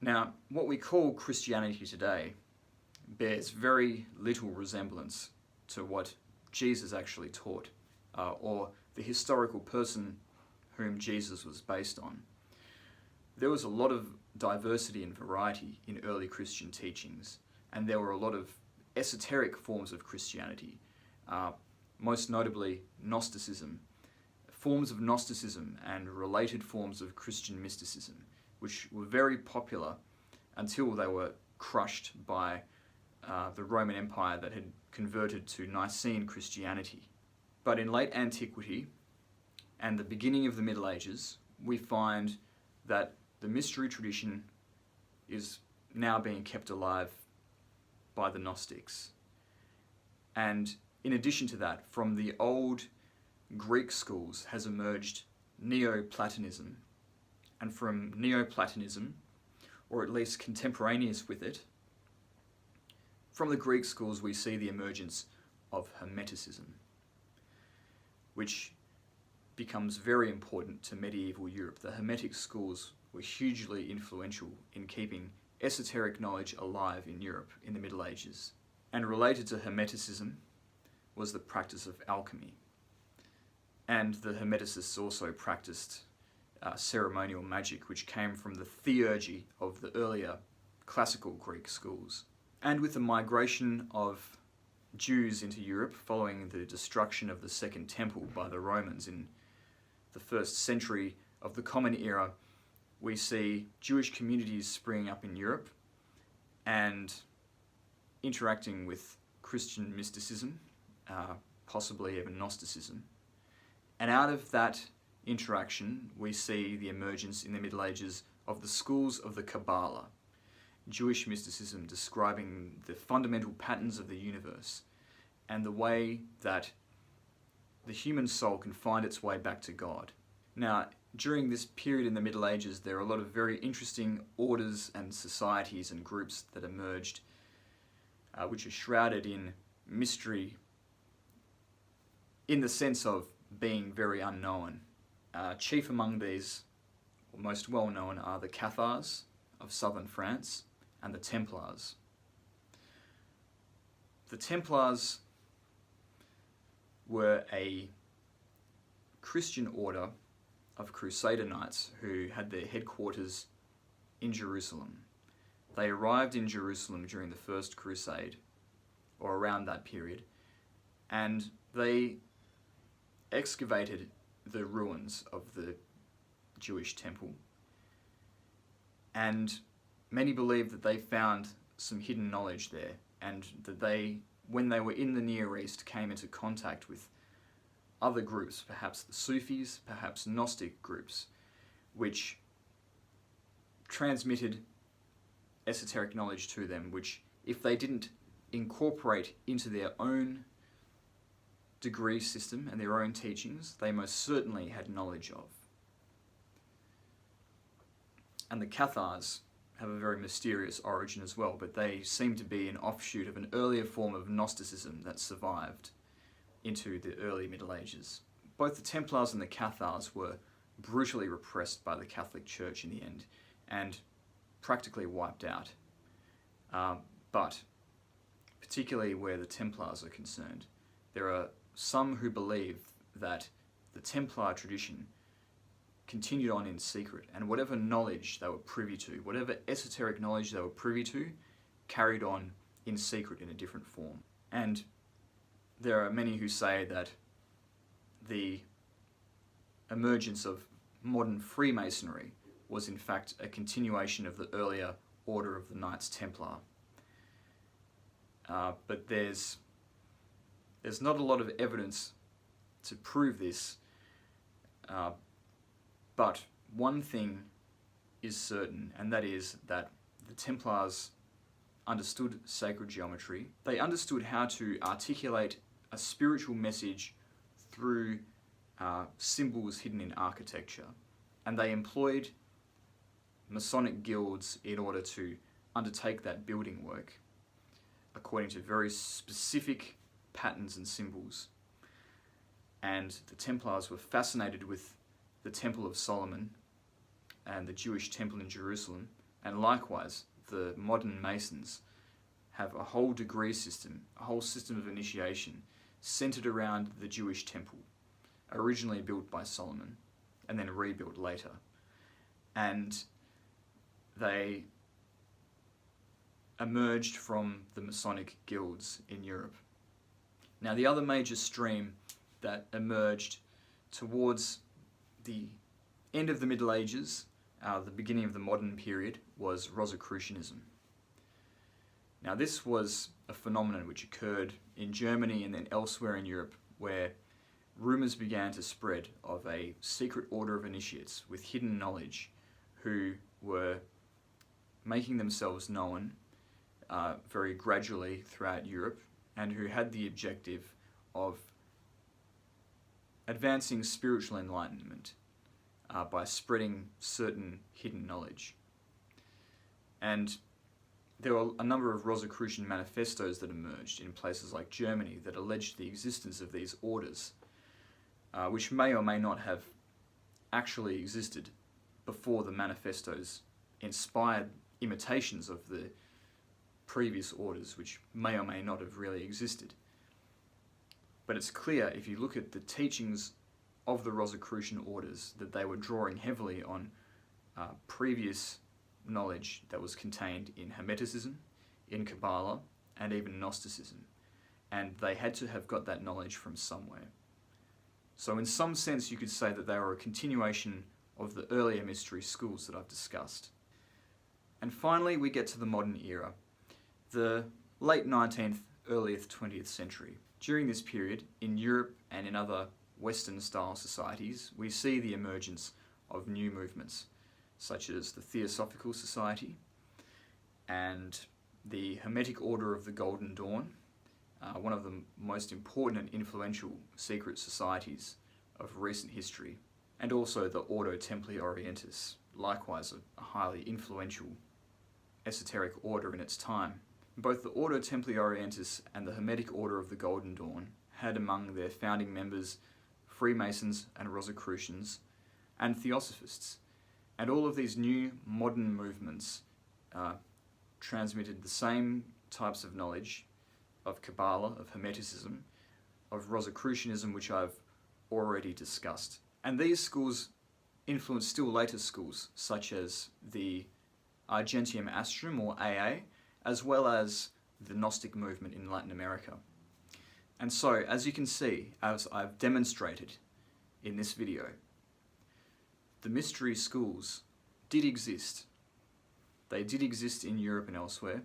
Now, what we call Christianity today bears very little resemblance to what Jesus actually taught, or the historical person whom Jesus was based on. There was a lot of diversity and variety in early Christian teachings, and there were a lot of esoteric forms of Christianity, most notably Gnosticism, forms of Gnosticism and related forms of Christian mysticism, which were very popular until they were crushed by the Roman Empire that had converted to Nicene Christianity. But in late antiquity and the beginning of the Middle Ages, we find that the mystery tradition is now being kept alive by the Gnostics. And in addition to that, from the old Greek schools has emerged Neoplatonism. And from Neoplatonism, or at least contemporaneous with it, from the Greek schools we see the emergence of Hermeticism, which becomes very important to medieval Europe. The Hermetic schools were hugely influential in keeping esoteric knowledge alive in Europe in the Middle Ages. And related to Hermeticism was the practice of alchemy. And the Hermeticists also practiced ceremonial magic, which came from the theurgy of the earlier classical Greek schools. And with the migration of Jews into Europe following the destruction of the Second Temple by the Romans in the 1st century of the Common Era, we see Jewish communities springing up in Europe and interacting with Christian mysticism, possibly even Gnosticism. And out of that interaction, we see the emergence in the Middle Ages of the schools of the Kabbalah, Jewish mysticism describing the fundamental patterns of the universe and the way that the human soul can find its way back to God. Now, during this period in the Middle Ages, there are a lot of very interesting orders and societies and groups that emerged, which are shrouded in mystery in the sense of being very unknown. Chief among these, or most well known, are the Cathars of southern France and the Templars. The Templars were a Christian order of Crusader knights who had their headquarters in Jerusalem. They arrived in Jerusalem during the First Crusade, or around that period, and they excavated the ruins of the Jewish temple. And many believe that they found some hidden knowledge there, and that they, when they were in the Near East, came into contact with other groups, perhaps the Sufis, perhaps Gnostic groups, which transmitted esoteric knowledge to them, which, if they didn't incorporate into their own degree system and their own teachings, they most certainly had knowledge of. And the Cathars have a very mysterious origin as well, but they seem to be an offshoot of an earlier form of Gnosticism that survived into the early Middle Ages. Both the Templars and the Cathars were brutally repressed by the Catholic Church in the end and practically wiped out. But particularly where the Templars are concerned, there are some who believe that the Templar tradition continued on in secret, and whatever knowledge they were privy to, whatever esoteric knowledge they were privy to, carried on in secret in a different form. And there are many who say that the emergence of modern Freemasonry was in fact a continuation of the earlier order of the Knights Templar. But there's not a lot of evidence to prove this, but one thing is certain, and that is that the Templars understood sacred geometry. They understood how to articulate a spiritual message through symbols hidden in architecture, and they employed Masonic guilds in order to undertake that building work according to very specific patterns and symbols. And the Templars were fascinated with the Temple of Solomon and the Jewish temple in Jerusalem And likewise, the modern Masons have a whole degree system, a whole system of initiation centered around the Jewish temple, originally built by Solomon and then rebuilt later. And they emerged from the Masonic guilds in Europe. Now, the other major stream that emerged towards the end of the Middle Ages, the beginning of the modern period, was Rosicrucianism. Now, this was a phenomenon which occurred in Germany and then elsewhere in Europe, where rumours began to spread of a secret order of initiates with hidden knowledge who were making themselves known very gradually throughout Europe, and who had the objective of advancing spiritual enlightenment by spreading certain hidden knowledge. And there were a number of Rosicrucian manifestos that emerged in places like Germany that alleged the existence of these orders, which may or may not have actually existed before the manifestos inspired imitations of the previous orders, which may or may not have really existed. But it's clear, if you look at the teachings of the Rosicrucian orders, that they were drawing heavily on previous knowledge that was contained in Hermeticism, in Kabbalah, and even Gnosticism. And they had to have got that knowledge from somewhere. So in some sense, you could say that they were a continuation of the earlier mystery schools that I've discussed. And finally, we get to the modern era, the late 19th, early 20th century. During this period, in Europe and in other Western-style societies, we see the emergence of new movements, such as the Theosophical Society and the Hermetic Order of the Golden Dawn, one of the most important and influential secret societies of recent history, and also the Ordo Templi Orientis, likewise a highly influential esoteric order in its time. Both the Ordo Templi Orientis and the Hermetic Order of the Golden Dawn had among their founding members Freemasons and Rosicrucians and Theosophists. And all of these new modern movements transmitted the same types of knowledge of Kabbalah, of Hermeticism, of Rosicrucianism, which I've already discussed. And these schools influenced still later schools, such as the Argentium Astrum, or AA, as well as the Gnostic movement in Latin America. And so, as you can see, as I've demonstrated in this video, the mystery schools did exist. They did exist in Europe and elsewhere,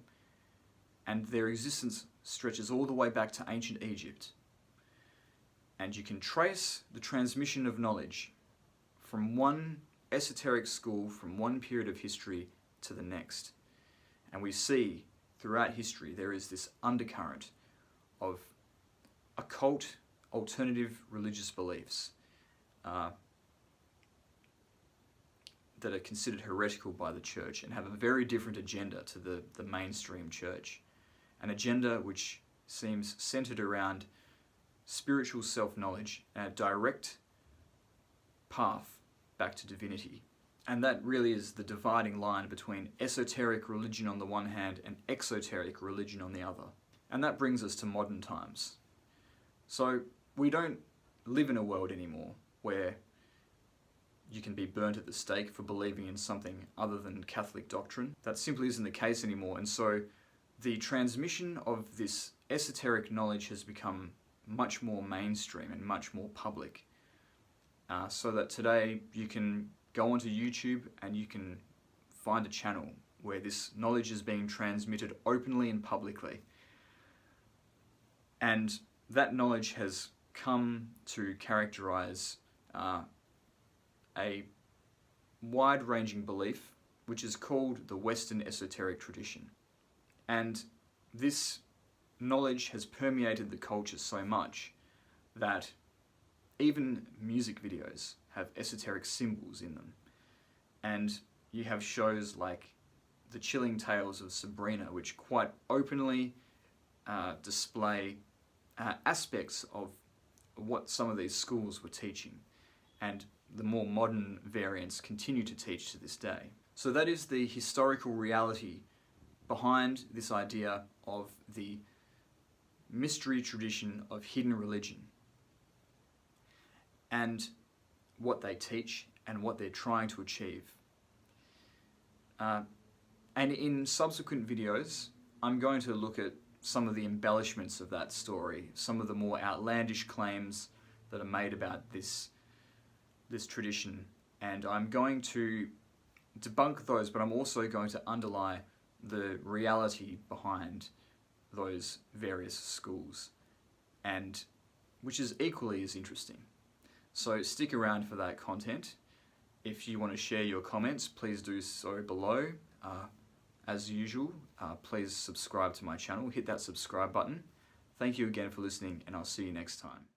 and their existence stretches all the way back to ancient Egypt. And you can trace the transmission of knowledge from one esoteric school, from one period of history to the next. And we see throughout history there is this undercurrent of occult, alternative religious beliefs that are considered heretical by the church and have a very different agenda to the mainstream church. An agenda which seems centered around spiritual self-knowledge and a direct path back to divinity. And that really is the dividing line between esoteric religion on the one hand and exoteric religion on the other. And that brings us to modern times. So we don't live in a world anymore where you can be burnt at the stake for believing in something other than Catholic doctrine. That simply isn't the case anymore. And so the transmission of this esoteric knowledge has become much more mainstream and much more public. So that today you can go onto YouTube and you can find a channel where this knowledge is being transmitted openly and publicly. And that knowledge has come to characterize a wide-ranging belief which is called the Western esoteric tradition. And this knowledge has permeated the culture so much that even music videos have esoteric symbols in them. And you have shows like The Chilling Tales of Sabrina, which quite openly display aspects of what some of these schools were teaching. And the more modern variants continue to teach to this day. So that is the historical reality behind this idea of the mystery tradition of hidden religion, and what they teach and what they're trying to achieve. And in subsequent videos, I'm going to look at some of the embellishments of that story, some of the more outlandish claims that are made about this tradition, and I'm going to debunk those, but I'm also going to underlie the reality behind those various schools, and which is equally as interesting. So stick around for that content. If you want to share your comments, please do so below. As usual, please subscribe to my channel, hit that subscribe button. Thank you again for listening, and I'll see you next time.